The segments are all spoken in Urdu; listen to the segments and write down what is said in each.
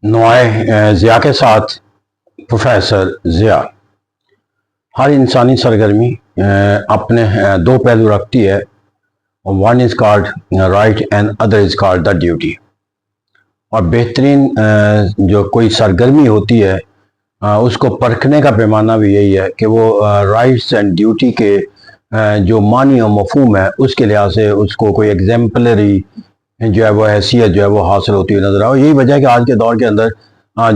نوائے ضیاء کے ساتھ پروفیسر ضیاء۔ ہر انسانی سرگرمی اپنے دو پہلو رکھتی ہے، one is called right and other is called the duty. اور بہترین جو کوئی سرگرمی ہوتی ہے اس کو پرکھنے کا پیمانہ بھی یہی ہے کہ وہ رائٹس اینڈ ڈیوٹی کے جو معنی و مفہوم ہے اس کے لحاظ سے اس کو کوئی ایگزیمپلری جو ہے وہ حیثیت جو ہے وہ حاصل ہوتی ہوئی نظر آئے۔ یہی وجہ ہے کہ آج کے دور کے اندر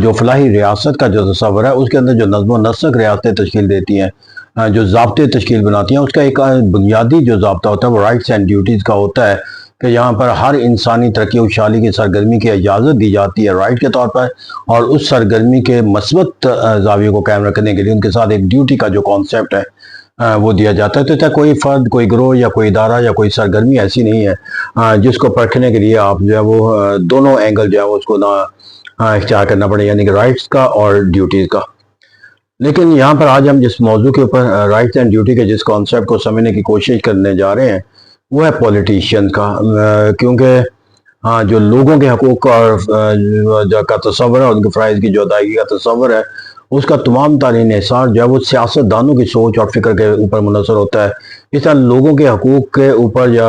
جو فلاحی ریاست کا جو تصور ہے اس کے اندر جو نظم و نسق ریاستیں تشکیل دیتی ہیں، جو ضابطے تشکیل بناتی ہیں، اس کا ایک بنیادی جو ضابطہ ہوتا ہے وہ رائٹس اینڈ ڈیوٹیز کا ہوتا ہے کہ یہاں پر ہر انسانی ترقی و خوشحالی کی سرگرمی کی اجازت دی جاتی ہے رائٹ کے طور پر، اور اس سرگرمی کے مثبت زاویے کو قائم رکھنے کے لیے ان کے ساتھ ایک ڈیوٹی کا جو کانسیپٹ ہے وہ دیا جاتا ہے۔ تو کوئی فرد، کوئی گروہ یا کوئی ادارہ یا کوئی سرگرمی ایسی نہیں ہے جس کو پرکھنے کے لیے آپ جو ہے وہ دونوں اینگل جو ہے اس کو نہ اختیار کرنا پڑے، یعنی کہ رائٹس کا اور ڈیوٹیز کا۔ لیکن یہاں پر آج ہم جس موضوع کے اوپر رائٹس اینڈ ڈیوٹی کے جس کانسیپٹ کو سمجھنے کی کوشش کرنے جا رہے ہیں وہ ہے پولیٹیشین کا، کیونکہ جو لوگوں کے حقوق کا تصور ہے، ان کے فرائض کی جو ادائیگی کا تصور ہے، اس کا تمام ترین احساس جو ہے وہ سیاست دانوں کی سوچ اور فکر کے اوپر منحصر ہوتا ہے۔ اس طرح لوگوں کے حقوق کے اوپر یا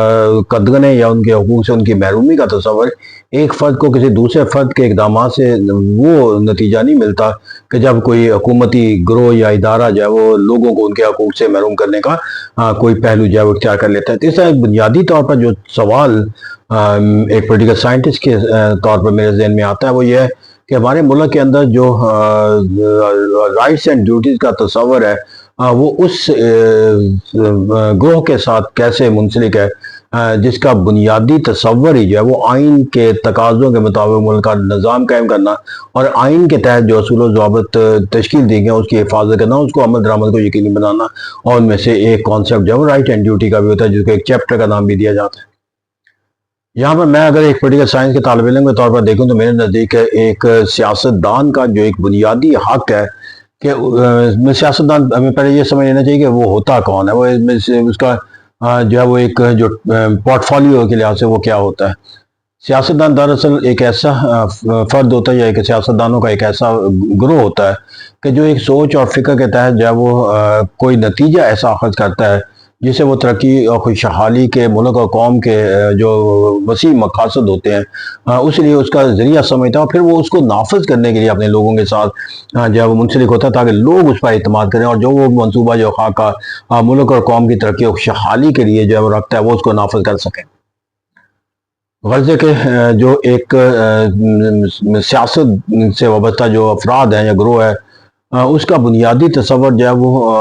قدغنے یا ان کے حقوق سے ان کی محرومی کا تصور ایک فرد کو کسی دوسرے فرد کے اقدامات سے وہ نتیجہ نہیں ملتا کہ جب کوئی حکومتی گروہ یا ادارہ جو ہے وہ لوگوں کو ان کے حقوق سے محروم کرنے کا کوئی پہلو جو ہے وہ اختیار کر لیتا ہے۔ تو اس طرح بنیادی طور پر جو سوال ایک پولیٹیکل سائنٹسٹ کے طور پر میرے ذہن میں آتا ہے وہ یہ ہے کہ ہمارے ملک کے اندر جو رائٹس اینڈ ڈیوٹیز کا تصور ہے وہ اس گروہ کے ساتھ کیسے منسلک ہے جس کا بنیادی تصور ہی جو ہے وہ آئین کے تقاضوں کے مطابق ملک کا نظام قائم کرنا اور آئین کے تحت جو اصول و ضوابط تشکیل دی گئے اس کی حفاظت کرنا، اس کو عمل درآمد کو یقینی بنانا، اور ان میں سے ایک کانسیپٹ جو ہے رائٹ اینڈ ڈیوٹی کا بھی ہوتا ہے جس کو ایک چیپٹر کا نام بھی دیا جاتا ہے۔ یہاں پر میں اگر ایک پولیٹیکل سائنس کے طالب علم کے طور پر دیکھوں تو میرے نزدیک ایک سیاستدان کا جو ایک بنیادی حق ہے کہ سیاستدان ہمیں پہلے یہ سمجھ لینا چاہیے کہ وہ ہوتا کون ہے، وہ اس کا جو ہے وہ ایک جو پورٹ فولیو کے لحاظ سے وہ کیا ہوتا ہے۔ سیاستدان دراصل ایک ایسا فرد ہوتا ہے یا ایک سیاستدانوں کا ایک ایسا گروہ ہوتا ہے کہ جو ایک سوچ اور فکر کے تحت جو ہے وہ کوئی نتیجہ ایسا اخذ کرتا ہے جسے وہ ترقی اور خوشحالی کے ملک اور قوم کے جو وسیع مقاصد ہوتے ہیں اس لیے اس کا ذریعہ سمجھتا ہے، اور پھر وہ اس کو نافذ کرنے کے لیے اپنے لوگوں کے ساتھ جو ہے وہ منسلک ہوتا ہے تاکہ لوگ اس پر اعتماد کریں اور جو وہ منصوبہ جو خاکہ ملک اور قوم کی ترقی اور خوشحالی کے لیے جو ہے وہ رکھتا ہے وہ اس کو نافذ کر سکیں۔ غرض ہے کہ جو ایک سیاست سے وابستہ جو افراد ہیں یا گروہ ہے اس کا بنیادی تصور جو ہے وہ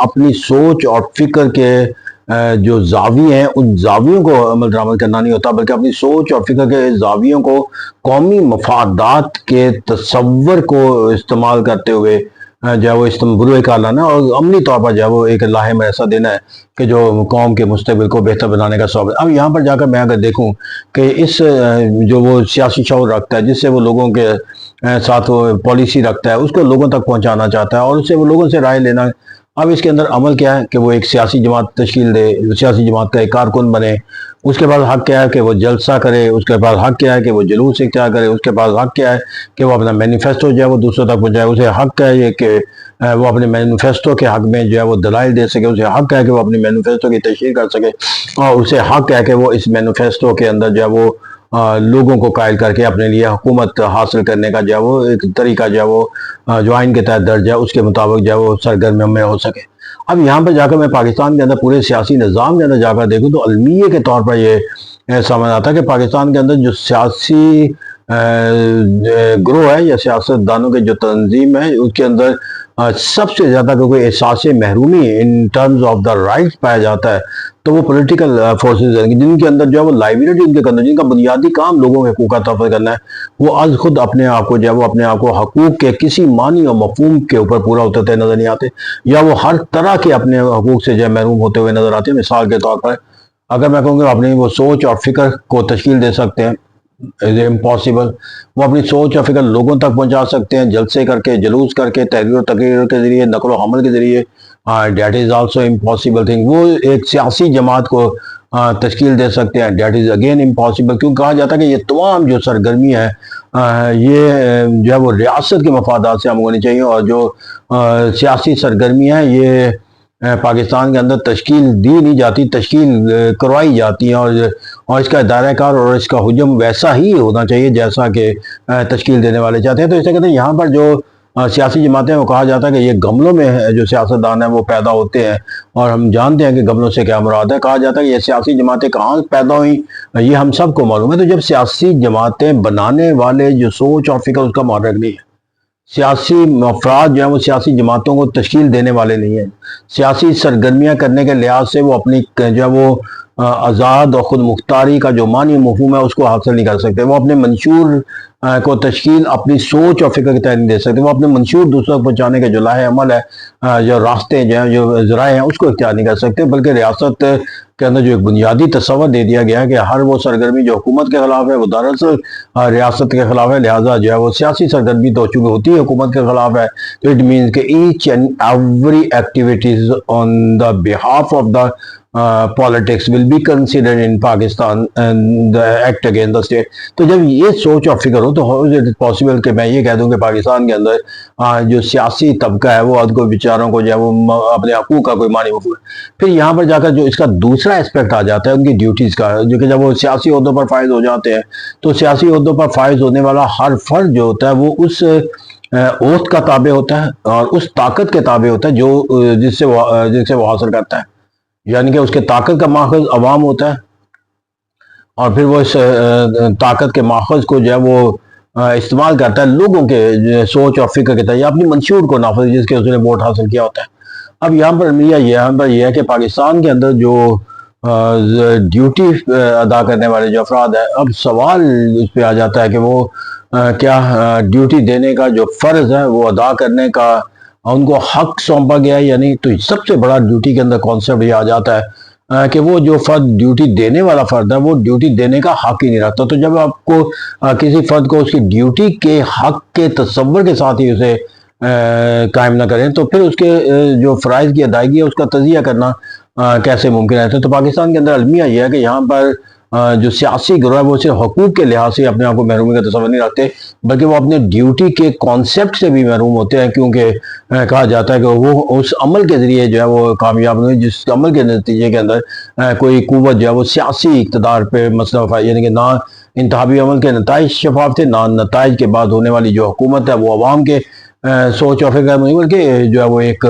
اپنی سوچ اور فکر کے جو زاویے ہیں ان زاویوں کو عمل درآمد کرنا نہیں ہوتا، بلکہ اپنی سوچ اور فکر کے زاویوں کو قومی مفادات کے تصور کو استعمال کرتے ہوئے جو ہے وہ بروئے کار لانا اور عملی طور پر جو ہے وہ ایک لاہم ایسا دینا ہے کہ جو قوم کے مستقبل کو بہتر بنانے کا سبب ہے۔ اب یہاں پر جا کر میں اگر دیکھوں کہ اس جو وہ سیاسی شعور رکھتا ہے جس سے وہ لوگوں کے ساتھ وہ پالیسی رکھتا ہے اس کو لوگوں تک پہنچانا چاہتا ہے اور اس سے وہ لوگوں سے رائے لینا، اب اس کے اندر عمل کیا ہے کہ وہ ایک سیاسی جماعت تشکیل دے، سیاسی جماعت کا ایک کارکن بنے، اس کے پاس حق کیا ہے کہ وہ جلسہ کرے، اس کے پاس حق کیا ہے کہ وہ جلوس اختیار کرے، اس کے پاس حق کیا ہے کہ وہ اپنا مینیفیسٹو جو ہے وہ دوسروں تک پہنچائے، اسے حق ہے کہ وہ اپنے مینیفیسٹو کے حق میں جو ہے وہ دلائل دے سکے، اسے حق ہے کہ وہ اپنے مینیفیسٹو کی تشہیر کر سکے، اور اسے حق ہے کہ وہ اس مینیفیسٹو کے اندر جو ہے وہ لوگوں کو قائل کر کے اپنے لیے حکومت حاصل کرنے کا جو ہے وہ ایک طریقہ جو ہے وہ جو آئین کے تحت درج ہے اس کے مطابق جو ہے وہ سرگرم میں ہو سکے۔ اب یہاں پر جا کر میں پاکستان کے اندر پورے سیاسی نظام کے اندر جا کر دیکھوں تو المیہ کے طور پر یہ سمجھ آتا ہے کہ پاکستان کے اندر جو سیاسی گروہ ہے یا سیاست دانوں کے جو تنظیم ہے اس کے اندر سب سے زیادہ کوئی احساس محرومی ان ٹرمز آف دا رائٹس پایا جاتا ہے تو وہ پولیٹیکل فورسز ہیں جن کے اندر جو ہے وہ لائبلٹی ان کے اندر جن کا بنیادی کام لوگوں کے حقوق کا تحفظ کرنا ہے، وہ از خود اپنے آپ کو جو ہے وہ اپنے آپ کو حقوق کے کسی معنی اور مفہوم کے اوپر پورا ہوتے نظر نہیں آتے، یا وہ ہر طرح کے اپنے حقوق سے جو ہے محروم ہوتے ہوئے نظر آتے ہیں۔ مثال کے طور پر اگر میں کہوں کہ اپنی وہ سوچ اور فکر کو تشکیل دے سکتے ہیں، امپاسبل، وہ اپنی سوچ اور فکر لوگوں تک پہنچا سکتے ہیں جلسے کر کے، جلوس کر کے، تحریر و تقریر کے ذریعے، نقل و حمل کے ذریعے، that is also impossible thing. وہ ایک سیاسی جماعت کو تشکیل دے سکتے ہیں, دیٹ از اگین امپاسبل. کیوں کہا جاتا ہے کہ یہ تمام جو سرگرمی ہے یہ جو ہے وہ ریاست کے مفادات سے ہم ہونی چاہیے, اور جو سیاسی سرگرمی ہے یہ پاکستان کے اندر تشکیل دی نہیں جاتی, تشکیل کروائی جاتی ہیں, اور اس کا دائرہ کار اور اس کا حجم ویسا ہی ہونا چاہیے جیسا کہ تشکیل دینے والے چاہتے ہیں. تو اسے کہتے ہیں یہاں پر جو سیاسی جماعتیں وہ کہا جاتا ہے کہ یہ گملوں میں جو سیاستدان ہیں وہ پیدا ہوتے ہیں, اور ہم جانتے ہیں کہ گملوں سے کیا مراد ہے. کہا جاتا ہے کہ یہ سیاسی جماعتیں کہاں پیدا ہوئیں یہ ہم سب کو معلوم ہے. تو جب سیاسی جماعتیں بنانے والے جو سوچ اور فکر اس کا محرک نہیں ہے, سیاسی افراد جو ہیں وہ سیاسی جماعتوں کو تشکیل دینے والے نہیں ہیں, سیاسی سرگرمیاں کرنے کے لحاظ سے وہ اپنی جو ہے وہ آزاد اور خود مختاری کا جو معنی مفہوم ہے اس کو حاصل نہیں کر سکتے. وہ اپنے منشور کو تشکیل اپنی سوچ اور فکر کے تحت نہیں دے سکتے. وہ اپنے منشور دوسروں کو پہنچانے کے جو لاہ عمل ہے, جو راستے جو ذرائع ہیں اس کو اختیار نہیں کر سکتے, بلکہ ریاست کے اندر جو ایک بنیادی تصور دے دیا گیا ہے کہ ہر وہ سرگرمی جو حکومت کے خلاف ہے وہ دراصل ریاست کے خلاف ہے. لہٰذا جو ہے وہ سیاسی سرگرمی تو چونکہ ہوتی ہے حکومت کے خلاف ہے, تو اٹ مینس کہ each and every activities on the behalf of the politics will be considered in Pakistan and the act against the state. تو جب یہ سوچ اور فکر ہو تو how is it possible کہ میں یہ کہہ دوں کہ پاکستان کے اندر جو سیاسی طبقہ ہے وہ کو بیچاروں کو جو ہے وہ اپنے حقوق کا کوئی معنی مفہوم ہے. پھر یہاں پر جا کر جو اس کا دوسرا اسپیکٹ آ جاتا ہے ان کی ڈیوٹیز کا, جو کہ جب وہ سیاسی عہدوں پر فائز ہو جاتے ہیں تو سیاسی عہدوں پر فائز ہونے والا ہر فرد جو ہوتا ہے وہ اس عہد کا تابع ہوتا ہے اور اس طاقت کے تابع ہوتا ہے جو جس سے وہ حاصل کرتا ہے. یعنی کہ اس کے طاقت کا ماخذ عوام ہوتا ہے, اور پھر وہ اس طاقت کے ماخذ کو جو ہے وہ استعمال کرتا ہے لوگوں کے سوچ اور فکر کے تحت یا اپنی منشور کو نافذ جس کے اس نے ووٹ حاصل کیا ہوتا ہے. اب یہاں پر یہ ہے کہ پاکستان کے اندر جو ڈیوٹی ادا کرنے والے جو افراد ہیں, اب سوال اس پہ آ جاتا ہے کہ وہ کیا ڈیوٹی دینے کا جو فرض ہے وہ ادا کرنے کا ان کو حق سونپا گیا ہے یا نہیں. تو سب سے بڑا ڈیوٹی کے اندر کانسیپٹ یہ آ جاتا ہے کہ وہ جو فرد ڈیوٹی دینے والا فرد ہے وہ ڈیوٹی دینے کا حق ہی نہیں رکھتا. تو جب آپ کو کسی فرد کو اس کی ڈیوٹی کے حق کے تصور کے ساتھ ہی اسے قائم نہ کریں تو پھر اس کے جو فرائض کی ادائیگی ہے اس کا تجزیہ کرنا کیسے ممکن ہے. تو پاکستان کے اندر المیہ یہ ہے کہ یہاں پر جو سیاسی گروہ ہے وہ صرف حقوق کے لحاظ سے اپنے آپ کو محرومی کا تصور نہیں رکھتے, بلکہ وہ اپنے ڈیوٹی کے کانسیپٹ سے بھی محروم ہوتے ہیں, کیونکہ کہا جاتا ہے کہ وہ اس عمل کے ذریعے جو ہے وہ کامیاب نہیں, جس عمل کے نتیجے کے اندر کوئی قوت جو ہے وہ سیاسی اقتدار پہ مسئلہ اٹھائے. یعنی کہ نہ انتخابی عمل کے نتائج شفاف تھے, نہ نتائج کے بعد ہونے والی جو حکومت ہے وہ عوام کے سوچ اور فکر نہیں, بلکہ جو ہے وہ ایک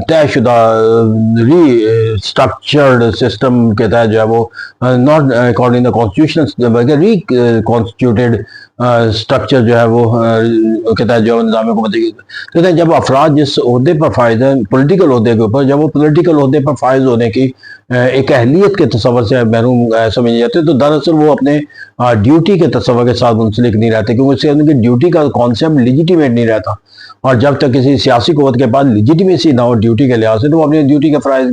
طے شدہ ری اسٹرکچرڈ سسٹم کے تحت جو ہے وہ ناٹ اکارڈنگ دا کانسٹیٹیوشن بلکہ ری کانسٹیٹیوٹیڈ اسٹرکچر جو ہے وہ کے تحت جو ہے نظام حکومتی. کہتے ہیں جب افراد جس عہدے پر فائز ہیں پولیٹیکل عہدے کے اوپر, جب وہ پولیٹیکل عہدے پر فائز ہونے کی ایک اہلیت کے تصور سے محروم سمجھے جاتے ہیں, تو دراصل وہ اپنے ڈیوٹی کے تصور کے ساتھ منسلک نہیں رہتے, کیونکہ اس سے ان کی ڈیوٹی کا کانسیپٹ لیجیٹیمیٹ نہیں رہتا. اور جب تک کسی سیاسی قوت کے پاس لیجیٹیمیسی نہ ہو ڈیوٹی کے لحاظ سے تو وہ اپنی ڈیوٹی کے فرائض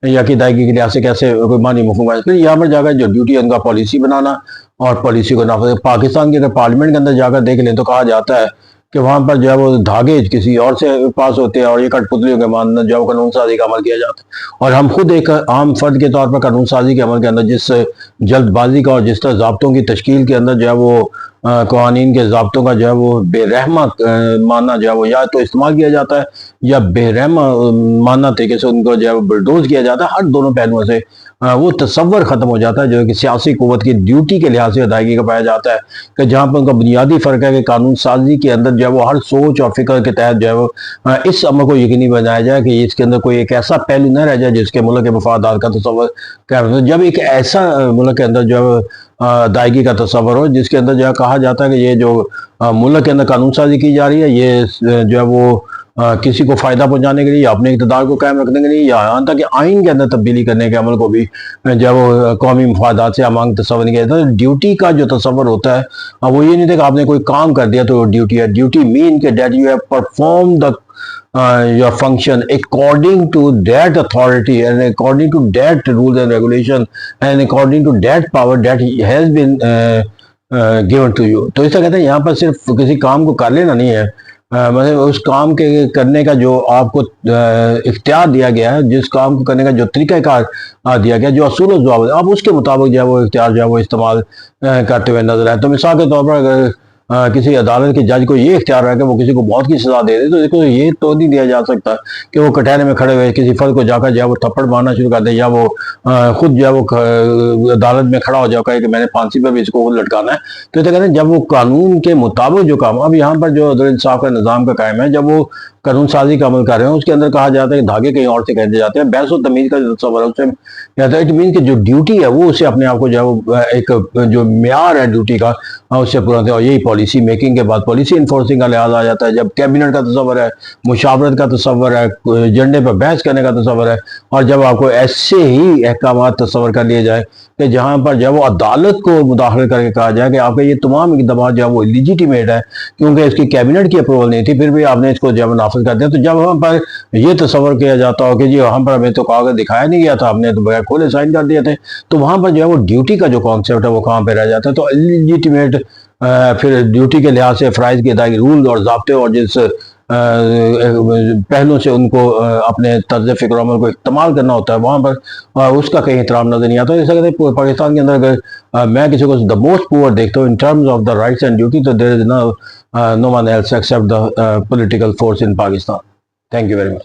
یا کی ادائیگی کے لحاظ سے کیسے کوئی معنی مفہوم ہے. پھر یہاں پر جا کر جو ڈیوٹی ہے ان کا پالیسی بنانا اور پالیسی کو نافذ. پاکستان کے اگر پارلیمنٹ کے اندر جا کر دیکھ لیں تو کہا جاتا ہے کہ وہاں پر جو ہے وہ دھاگے کسی اور سے پاس ہوتے ہیں اور یہ کٹ پتلیوں کے ماننا جو ہے وہ قانون سازی کا عمل کیا جاتا ہے. اور ہم خود ایک عام فرد کے طور پر قانون سازی کے عمل کے اندر جس جلد بازی کا اور جس طرح ضابطوں کی تشکیل کے اندر جو ہے وہ قوانین کے ضابطوں کا جو ہے وہ بے رحمہ ماننا جو ہے وہ یا تو استعمال کیا جاتا ہے یا بے رحمہ ماننا طریقے سے ان کو جو ہے وہ بلڈوز کیا جاتا ہے. ہر دونوں پہلوؤں سے وہ تصور ختم ہو جاتا ہے جو کہ سیاسی قوت کی ڈیوٹی کے لحاظ سے ادائیگی کا پایا جاتا ہے, کہ جہاں پر ان کا بنیادی فرق ہے کہ قانون سازی کے اندر جو ہے وہ ہر سوچ اور فکر کے تحت جو ہے وہ اس عمل کو یقینی بنایا جائے کہ اس کے اندر کوئی ایک ایسا پہلو نہ رہ جائے جس کے ملک کے مفادات کا تصور کر. جب ایک ایسا ملک کے اندر جو ہے ادائیگی کا تصور ہو جس کے اندر جو ہے کہا جاتا ہے کہ یہ جو ملک کے اندر قانون سازی کی جا رہی ہے یہ جو ہے وہ کسی کو فائدہ پہنچانے کے لیے یا اپنے اقتدار کو قائم رکھنے کے لیے یا یہاں تک کہ آئین کے اندر تبدیلی کرنے کے عمل کو بھی جو ہے وہ قومی مفادات سے امانگ تصور نہیں کیا جاتا. ڈیوٹی کا جو تصور ہوتا ہے وہ یہ نہیں تھا کہ آپ نے کوئی کام کر دیا تو ڈیوٹی ہے. ڈیوٹی مین کہ that you have perform the your function according to that authority and according to that rules and regulation and according to that power that has been given to you. تو اس سے کہتے ہیں یہاں پر صرف کسی کام کو کر لینا نہیں ہے مطلب اس کام کے کرنے کا جو آپ کو اختیار دیا گیا ہے، جس کام کو کرنے کا جو طریقہ کار دیا گیا، جو اصول و ضوابط، آپ اس کے مطابق جو ہے وہ اختیار جو ہے وہ استعمال کرتے ہوئے نظر آئے۔ تو مثال کے طور پر اگر کسی عدالت کے جج کو یہ اختیار ہے کہ وہ کسی کو موت کی سزا دے دے، تو دیکھو یہ تو نہیں دیا جا سکتا کہ وہ کٹہرے میں کھڑے ہوئے کسی فرد کو جا کر جو ہے وہ تھپڑ مارنا شروع کر دے، یا وہ خود جو ہے وہ عدالت میں کھڑا ہو جائے کہ میں نے پھانسی پر بھی اس کو لٹکانا ہے۔ تو کہتے ہیں جب وہ قانون کے مطابق جو کام، اب یہاں پر جو عدل انصاف کا نظام کا قائم ہے، جب وہ قانون سازی کا عمل کر رہے ہیں، اس کے اندر کہا جاتا ہے کہ دھاگے کہیں اور سے کہتے جاتے ہیں، بحث و تمیز کا جو تصور ہے اس سے اٹ مین کہ جو ڈیوٹی ہے وہ اسے اپنے آپ کو جو ہے وہ ایک جو معیار ہے ڈیوٹی کا اس سے پورا ہوتا ہے، اور یہی پالیسی میکنگ کے بعد پالیسی انفورسنگ کا لحاظ آ جاتا ہے، جب کیبنٹ کا تصور ہے، مشاورت کا تصور ہے، ایجنڈے پر بحث کرنے کا تصور ہے، اور جب آپ کو ایسے ہی احکامات تصور کر لیے جائے کہ جہاں پر جو ہے وہ عدالت کو مداخلت کر کے کہا جائے کہ آپ کے یہ تمام اقدامات جو ہے وہ لیجیٹیمیٹ ہے کیونکہ اس کی کیبنٹ کی اپروول نہیں تھی، پھر بھی آپ نے اس کو جو ہے نافذ کر دیا۔ تو جب وہاں پر یہ تصور کیا جاتا ہو کہ جی وہاں پر ہمیں تو کاغذ دکھایا نہیں گیا تھا، ہم نے تو بغیر کھولے سائن کر دیے تھے، تو وہاں پر جو ہے وہ ڈیوٹی کا جو کانسیپٹ ہے وہ کہاں پہ رہ جاتا ہے۔ تو لیجیٹیمیٹ پھر ڈیوٹی کے لحاظ سے فرائض کی ادائیگی، رول اور ضابطے اور جس پہلوں سے ان کو اپنے طرز فکر و عمل کو استعمال کرنا ہوتا ہے، وہاں پر اس کا کہیں احترام نظر نہیں آتا۔ جیسا کہتے ہیں پاکستان کے اندر اگر میں کسی کو دا موسٹ پور دیکھتا ہوں in terms of the rights and duty, تو there is no one else except the political force in Pakistan. Thank you very much.